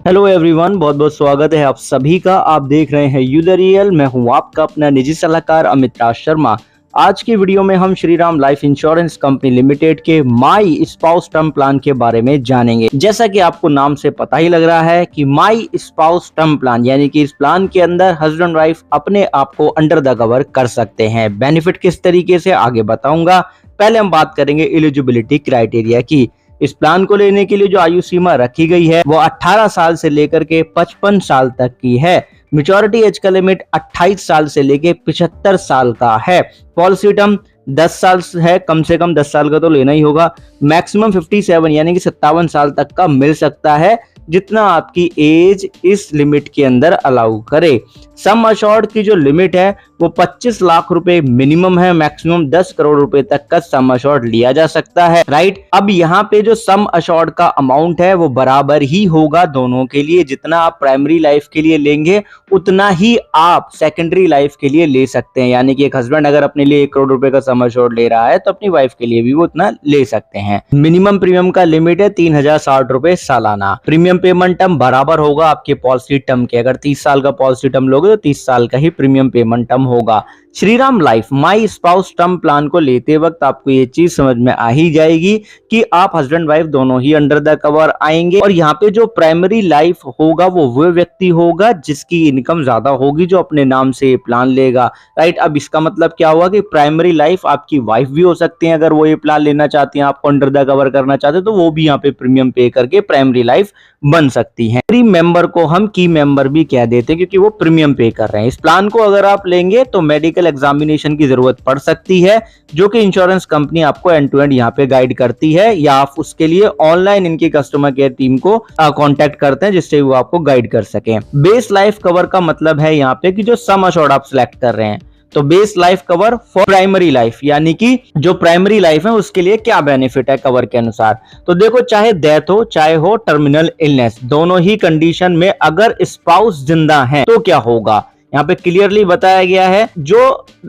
Hello everyone, बहुत बहुत स्वागत है आप सभी का। आप देख रहे हैं यू द रियल। मैं हूं आपका अपना निजी सलाहकार अमित राज शर्मा। आज की वीडियो में हम Shriram life insurance company limited के माई स्पाउस टर्म प्लान के बारे में जानेंगे। जैसा कि आपको नाम से पता ही लग रहा है कि माई स्पाउस टर्म प्लान यानी कि इस प्लान के अंदर हस्बैंड वाइफ अपने आप को अंडर द कवर कर सकते हैं। बेनिफिट किस तरीके से आगे बताऊंगा। पहले हम बात करेंगे एलिजिबिलिटी क्राइटेरिया की। इस प्लान को लेने के लिए जो आयु सीमा रखी गई है वो 18 साल से लेकर के 55 साल तक की है। मैच्योरिटी एज का लिमिट 28 साल से लेके 75 साल का है। पॉलिसी टर्म 10 साल है, कम से कम 10 साल का तो लेना ही होगा। मैक्सिमम 57 यानी कि 57 साल तक का मिल सकता है, जितना आपकी एज इस लिमिट के अंदर अलाउ करे। सम अशोर्ड की जो लिमिट है वो 25 लाख रुपए मिनिमम है। मैक्सिमम 10 करोड़ रुपए तक का सम अशोर्ड लिया जा सकता है। राइट, अब यहाँ पे जो सम अशोर्ड का अमाउंट है वो बराबर ही होगा दोनों के लिए। जितना आप प्राइमरी लाइफ के लिए लेंगे उतना ही आप सेकेंडरी लाइफ के लिए ले सकते हैं। यानी कि एक हस्बैंड अगर अपने लिए 1 करोड़ रुपए का सम अशोर्ड ले रहा है तो अपनी वाइफ के लिए भी वो उतना ले सकते हैं। मिनिमम प्रीमियम का लिमिट है 3060 रुपए सालाना। प्रीमियम पेमेंट टर्म बराबर होगा आपके पॉलिसी टर्म के। अगर 30 साल का पॉलिसी टर्म लोगे तो 30 साल का ही प्रीमियम पेमेंट टर्म होगा। Shriram life my spouse term plan को लेते वक्त आपको ये चीज समझ में आ ही जाएगी कि आप हस्बैंड वाइफ दोनों ही अंडर द कवर आएंगे। और यहाँ पे जो प्राइमरी लाइफ होगा वो व्यक्ति होगा जिसकी इनकम ज्यादा होगी, जो अपने नाम से प्लान लेगा। राइट, अब इसका मतलब क्या हुआ कि प्राइमरी लाइफ आपकी वाइफ भी हो सकती है। अगर वो ये प्लान लेना चाहती हैं, आपको अंडर द कवर करना चाहते हैं, तो वो भी यहाँ पे प्रीमियम पे करके प्राइमरी लाइफ बन सकती हैं। प्री मेंबर को हम की मेंबर भी कह देते हैं क्योंकि वो प्रीमियम पे कर रहे हैं। इस प्लान को अगर आप लेंगे तो मेडिकल एग्जामिनेशन की जरूरत पड़ सकती है, जो कि इंश्योरेंस कंपनी आपको एंड टू एंड यहाँ पे गाइड करती है, या आप उसके लिए ऑनलाइन इनकी कस्टमर केयर टीम को कांटेक्ट करते हैं जिससे वो आपको गाइड कर सके। बेस लाइफ कवर का मतलब है यहाँ पे कि जो सम अशोर्ड आप सिलेक्ट कर रहे हैं, तो base life cover for primary life यानी कि जो प्राइमरी लाइफ है उसके लिए क्या बेनिफिट है कवर के अनुसार। तो देखो, चाहे डेथ हो चाहे हो टर्मिनल इलनेस, दोनों ही कंडीशन में अगर स्पाउस जिंदा है तो क्या होगा, यहाँ पे क्लियरली बताया गया है। जो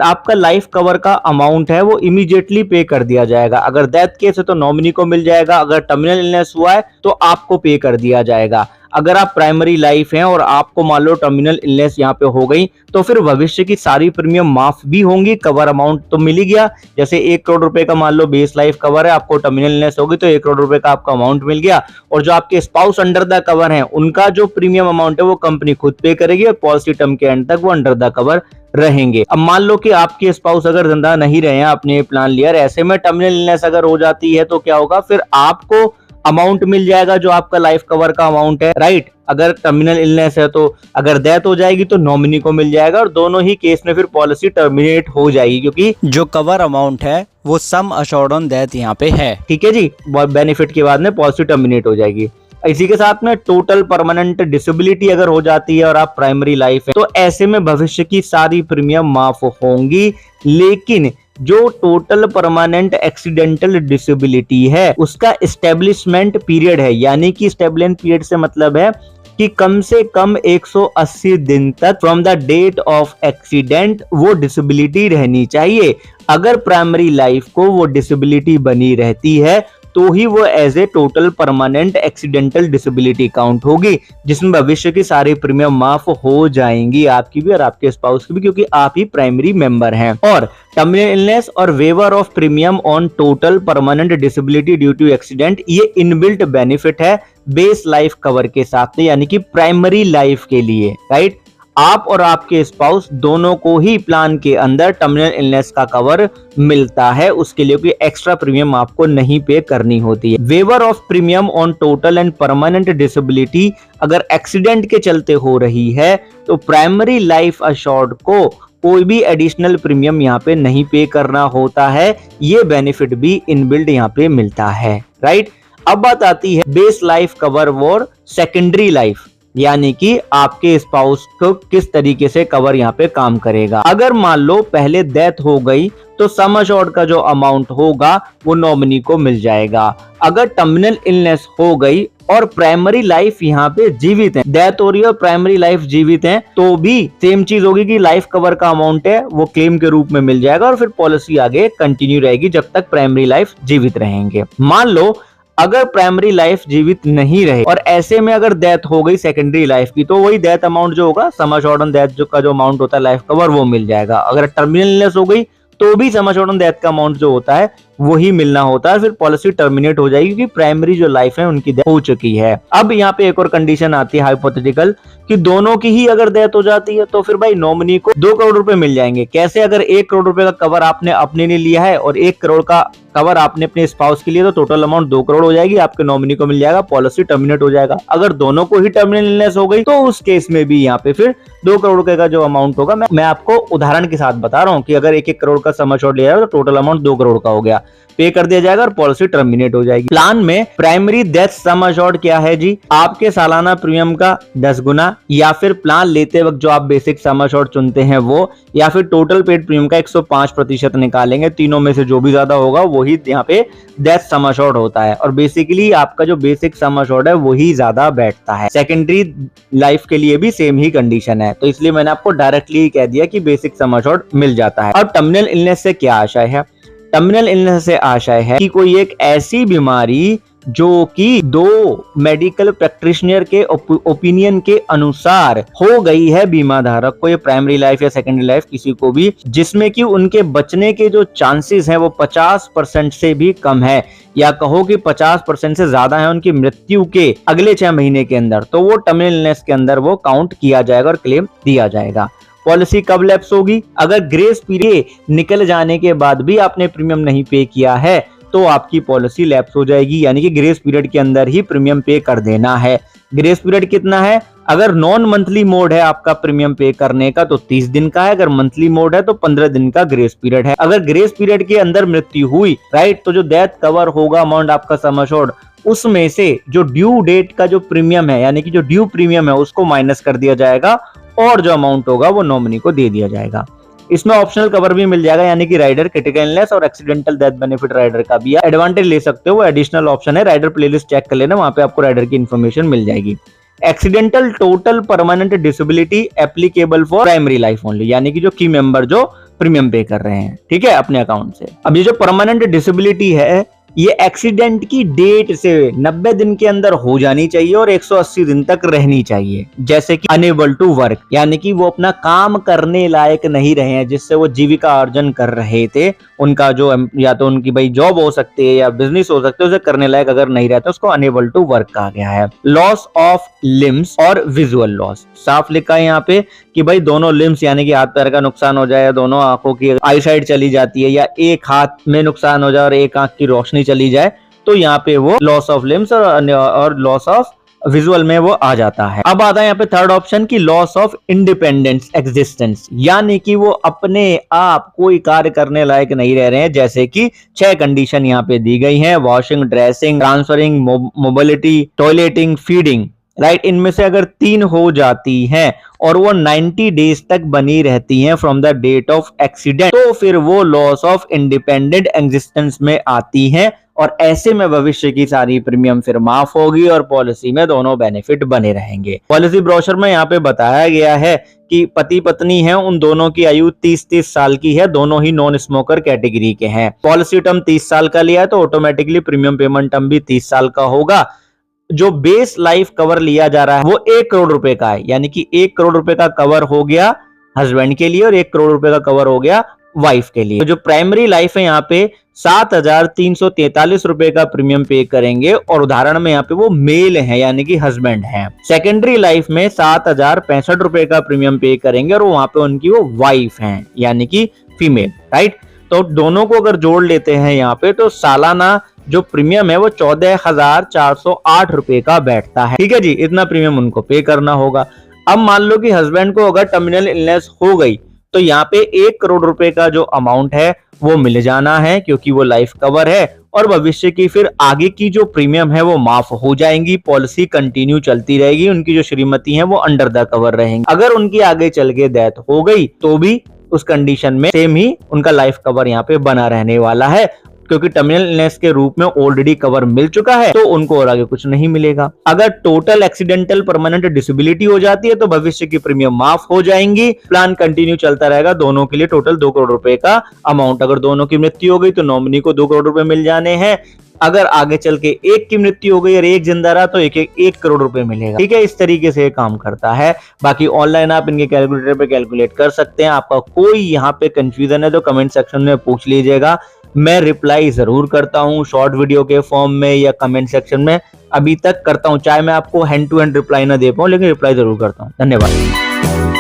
आपका लाइफ कवर का अमाउंट है वो इमीडिएटली पे कर दिया जाएगा। अगर डेथ केस है तो नॉमिनी को मिल जाएगा, अगर टर्मिनल इलनेस हुआ है तो आपको पे कर दिया जाएगा। अगर आप प्राइमरी लाइफ हैं और आपको मान लो टर्मिनल इलनेस यहाँ पे हो गई तो फिर भविष्य की सारी प्रीमियम माफ भी होंगी। कवर अमाउंट तो मिल ही गया। जैसे 1 करोड़ रुपए का मान लो बेस लाइफ कवर है, आपको टर्मिनल इलनेस होगी तो 1 करोड़ रुपए का आपका अमाउंट मिल गया। और जो आपके स्पाउस अंडर द कवर है उनका जो प्रीमियम अमाउंट है वो कंपनी खुद पे करेगी और पॉलिसी टर्म के एंड तक वो अंडर द कवर रहेंगे। अब मान लो कि आपके स्पाउस अगर जिंदा नहीं रहे हैं, आपने प्लान लिया, ऐसे में टर्मिनल इलनेस अगर हो जाती है तो क्या होगा, फिर आपको अमाउंट मिल जाएगा जो आपका लाइफ कवर का अमाउंट है। राइट, अगर टर्मिनल इलनेस है तो अगर डेथ हो जाएगी तो नॉमिनी को मिल जाएगा और दोनों ही केस में फिर पॉलिसी टर्मिनेट हो जाएगी क्योंकि जो कवर अमाउंट है वो सम अशोर्ड ऑन डेथ यहाँ पे है। ठीक है जी, बेनिफिट के बाद में पॉलिसी टर्मिनेट हो जाएगी। इसी के साथ में टोटल परमानेंट डिसेबिलिटी अगर हो जाती है और आप प्राइमरी लाइफ है तो ऐसे में भविष्य की सारी प्रीमियम माफ होंगी। लेकिन जो टोटल परमानेंट एक्सीडेंटल डिसेबिलिटी है उसका एस्टेब्लिशमेंट पीरियड है, यानी कि एस्टेब्लिशमेंट पीरियड से मतलब है कि कम से कम 180 दिन तक from the date of accident वो डिसेबिलिटी रहनी चाहिए। अगर प्राइमरी लाइफ को वो डिसेबिलिटी बनी रहती है तो ही वो as a total permanent accidental disability count होगी, जिसमें भविष्य की सारी प्रीमियम माफ हो जाएंगी, आपकी भी और आपके स्पाउस की भी, क्योंकि आप ही प्राइमरी मेंबर हैं। और टर्मिनल इलनेस और waiver of premium on total permanent disability due to accident ये इनबिल्ट बेनिफिट है बेस लाइफ कवर के साथ, यानी कि प्राइमरी लाइफ के लिए। राइट, आप और आपके स्पाउस दोनों को ही प्लान के अंदर टर्मिनल इलनेस का कवर मिलता है, उसके लिए कोई एक्स्ट्रा प्रीमियम आपको नहीं पे करनी होती है। Waiver of premium on total and permanent disability अगर एक्सीडेंट के चलते हो रही है तो प्राइमरी लाइफ अशोर्ड को कोई भी एडिशनल प्रीमियम यहाँ पे नहीं पे करना होता है। ये बेनिफिट भी इनबिल्ट यहाँ पे मिलता है। राइट, अब बात आती है base life cover for secondary life, यानी कि आपके स्पाउस को किस तरीके से कवर यहाँ पे काम करेगा। अगर मान लो पहले डेथ हो गई तो सम अशोर्ड का जो अमाउंट होगा वो नॉमिनी को मिल जाएगा। अगर टर्मिनल इलनेस हो गई और प्राइमरी लाइफ यहाँ पे जीवित है, डेथ हो रही है और प्राइमरी लाइफ जीवित है, तो भी सेम चीज होगी कि लाइफ कवर का अमाउंट है वो क्लेम के रूप में मिल जाएगा और फिर पॉलिसी आगे कंटिन्यू रहेगी जब तक प्राइमरी लाइफ जीवित रहेंगे। मान लो अगर प्राइमरी लाइफ जीवित नहीं रहे और ऐसे में अगर डेथ हो गई सेकेंडरी लाइफ की, तो वही डेथ अमाउंट जो होगा, सम एश्योर्ड ऑन डेथ का जो अमाउंट होता है लाइफ कवर, वो मिल जाएगा। अगर टर्मिनल इलनेस हो गई तो भी सम एश्योर्ड ऑन डेथ का अमाउंट जो होता है वही मिलना होता है, फिर पॉलिसी टर्मिनेट हो जाएगी क्योंकि प्राइमरी जो लाइफ है उनकी डेथ हो चुकी है। अब यहाँ पे एक और कंडीशन आती है हाइपोथेटिकल, कि दोनों की ही अगर डेथ हो जाती है तो फिर भाई नॉमिनी को 2 करोड़ रुपए मिल जाएंगे। कैसे? अगर 1 करोड़ रुपए का कवर आपने अपने लिए लिया है और 1 करोड़ का कवर आपने अपने स्पाउस के लिए, तो टोटल अमाउंट 2 करोड़ हो जाएगी, आपके नॉमिनी को मिल जाएगा, पॉलिसी टर्मिनेट हो जाएगा। अगर दोनों को ही टर्मिनल इलनेस हो गई तो उस केस में भी यहाँ पे फिर 2 करोड़ रुपए का जो अमाउंट होगा, मैं आपको उदाहरण के साथ बता रहा हूँ कि अगर 1-1 करोड़ का सम एश्योर्ड लिया है तो टोटल अमाउंट 2 करोड़ का हो गया, पे कर दिया जाएगा और पॉलिसी टर्मिनेट हो जाएगी। प्लान में प्राइमरी डेथ सम एश्योर्ड क्या है जी? आपके सालाना प्रीमियम का 10 गुना, या फिर प्लान लेते वक्त जो आप बेसिक सम एश्योर्ड चुनते हैं वो, या फिर टोटल पेड प्रीमियम का 105% निकालेंगे। तीनों में से जो भी ज्यादा होगा वही यहाँ पे डेथ सम एश्योर्ड होता है, और बेसिकली आपका जो बेसिक सम एश्योर्ड है वही ज्यादा बैठता है। सेकेंडरी लाइफ के लिए भी सेम ही कंडीशन है, तो इसलिए मैंने आपको डायरेक्टली कह दिया कि बेसिक सम एश्योर्ड मिल जाता है। अब टर्मिनल इलनेस से क्या आशय है? टर्मिनल इलनेस से आशय है कि कोई एक ऐसी बीमारी जो कि 2 मेडिकल प्रैक्टिशनर के ओपिनियन के अनुसार हो गई है बीमा धारक को, ये प्राइमरी लाइफ या सेकेंडरी लाइफ किसी को भी, जिसमें कि उनके बचने के जो चांसेस हैं वो 50% से भी कम है, या कहो कि 50% से ज्यादा है उनकी मृत्यु के अगले 6 महीने के अंदर, तो वो टर्मिनल इलनेस के अंदर वो काउंट किया जाएगा और क्लेम दिया जाएगा। पॉलिसी कब लैप्स होगी? अगर ग्रेस पीरियड निकल जाने के बाद भी आपने प्रीमियम नहीं पे किया है तो आपकी पॉलिसी लैप्स हो जाएगी, यानी कि ग्रेस पीरियड के अंदर ही प्रीमियम पे कर देना है। ग्रेस पीरियड कितना है? अगर नॉन मंथली मोड है आपका प्रीमियम पे करने का तो 30 दिन का है, अगर मंथली मोड है तो 15 दिन का ग्रेस पीरियड है। अगर ग्रेस पीरियड के अंदर मृत्यु हुई, राइट, तो जो डेथ कवर होगा अमाउंट आपका सम एश्योर्ड, उसमें से जो ड्यू डेट का जो प्रीमियम है, यानी कि जो ड्यू प्रीमियम है, उसको माइनस कर दिया जाएगा और जो अमाउंट होगा वो नॉमिनी को दे दिया जाएगा। इसमें ऑप्शनल कवर भी मिल जाएगा, यानी कि राइडर, क्रिटिकल इलनेस और एक्सीडेंटल डेथ बेनिफिट राइडर का भी एडवांटेज ले सकते हो, वो एडिशनल ऑप्शन है। राइडर प्लेलिस्ट चेक कर लेना, वहां पे आपको राइडर की इंफॉर्मेशन मिल जाएगी। Accidental total permanent disability applicable for primary life only, यानी कि जो की मेंबर जो प्रीमियम पे कर रहे हैं, ठीक है, अपने अकाउंट से। अब ये जो परमानेंट डिसेबिलिटी है, ये एक्सीडेंट की डेट से 90 दिन के अंदर हो जानी चाहिए और 180 दिन तक रहनी चाहिए। जैसे कि अनेबल टू वर्क, यानी कि वो अपना काम करने लायक नहीं रहे हैं, जिससे वो जीविका अर्जन कर रहे थे, उनका जो, या तो उनकी भाई जॉब हो सकती है या बिजनेस हो सकते है, उसे करने लायक अगर नहीं रहता उसको अनेबल टू वर्क कहा गया है। लॉस ऑफ लिम्स और विजुअल लॉस, साफ लिखा है यहाँ पे कि भाई दोनों लिम्स यानी कि हाथ पैर का नुकसान हो जाए, दोनों आंखों की आईसाइट चली जाती है, या एक हाथ में नुकसान हो जाए और एक आंख की रोशनी चली जाए, तो यहाँ पे वो लॉस ऑफ लिम्स और लॉस ऑफ विजुअल में वो आ जाता है। अब आता है यहाँ पे थर्ड ऑप्शन की लॉस ऑफ इंडिपेंडेंस एग्जिस्टेंस, यानी कि वो अपने आप कोई कार्य करने लायक नहीं रह रहे हैं। जैसे कि 6 कंडीशन यहाँ पे दी गई हैं: washing, dressing, transferring, mobility, toileting, feeding, right. इनमें से अगर 3 हो जाती हैं और वो 90 डेज तक बनी रहती हैं from the date of accident, तो फिर वो लॉस ऑफ इंडिपेंडेंट एग्जिस्टेंस में आती हैं, और ऐसे में भविष्य की सारी प्रीमियम फिर माफ होगी और पॉलिसी में दोनों बेनिफिट बने रहेंगे। पॉलिसी ब्रोशर में यहाँ पे बताया गया है कि पति पत्नी है, उन दोनों की आयु 30-30 साल की है, दोनों ही नॉन स्मोकर कैटेगरी के हैं। पॉलिसी टर्म 30 साल का लिया है तो ऑटोमेटिकली प्रीमियम पेमेंट टर्म भी 30 साल का होगा। जो बेस लाइफ कवर लिया जा रहा है वो 1 करोड़ रुपए का है, यानी कि 1 करोड़ रुपए का कवर हो गया हस्बैंड के लिए और 1 करोड़ रुपए का कवर हो गया वाइफ के लिए। तो जो प्राइमरी लाइफ है यहाँ पे 7,343 रुपए का प्रीमियम पे करेंगे, और उदाहरण में यहाँ पे वो मेल है यानी कि हस्बैंड है। सेकेंडरी लाइफ में 7,065 रुपए का प्रीमियम पे करेंगे और वहां पे उनकी वो वाइफ है यानी कि फीमेल, राइट। तो दोनों को अगर जोड़ लेते हैं यहाँ पे तो सालाना जो प्रीमियम है वो 14,408 रुपए का बैठता है। ठीक है जी, इतना प्रीमियम उनको पे करना होगा। अब मान लो कि हस्बैंड को अगर टर्मिनल इलनेस हो गई तो यहाँ पे 1 करोड़ रुपए का जो अमाउंट है वो मिल जाना है, क्योंकि वो लाइफ कवर है, और भविष्य की फिर आगे की जो प्रीमियम है वो माफ हो जाएंगी। पॉलिसी कंटिन्यू चलती रहेगी, उनकी जो श्रीमती है वो अंडर द कवर रहेंगी। अगर उनकी आगे चल के डेथ हो गई तो भी उस कंडीशन में सेम ही उनका लाइफ कवर यहाँ पे बना रहने वाला है, क्योंकि टर्मिनल इलनेस के रूप में ऑलरेडी कवर मिल चुका है, तो उनको और आगे कुछ नहीं मिलेगा। अगर टोटल एक्सीडेंटल परमानेंट डिसेबिलिटी हो जाती है तो भविष्य की प्रीमियम माफ हो जाएंगी, प्लान कंटिन्यू चलता रहेगा, दोनों के लिए टोटल 2 करोड़ रुपए का अमाउंट। अगर दोनों की मृत्यु हो गई तो नॉमिनी को 2 करोड़ रुपए मिल जाने हैं। अगर आगे चल के एक की मृत्यु हो गई और एक जिंदा रहा तो एक करोड़ रुपए मिलेगा। ठीक है, इस तरीके से काम करता है। बाकी ऑनलाइन आप इनके कैलकुलेटर पे कैलकुलेट कर सकते हैं। आपका कोई यहाँ पे कंफ्यूजन है तो कमेंट सेक्शन में पूछ लीजिएगा, मैं रिप्लाई जरूर करता हूँ, शॉर्ट वीडियो के फॉर्म में या कमेंट सेक्शन में अभी तक करता हूँ। चाहे मैं आपको हैंड टू हैंड रिप्लाई ना दे पाऊँ, लेकिन रिप्लाई जरूर करता हूँ। धन्यवाद।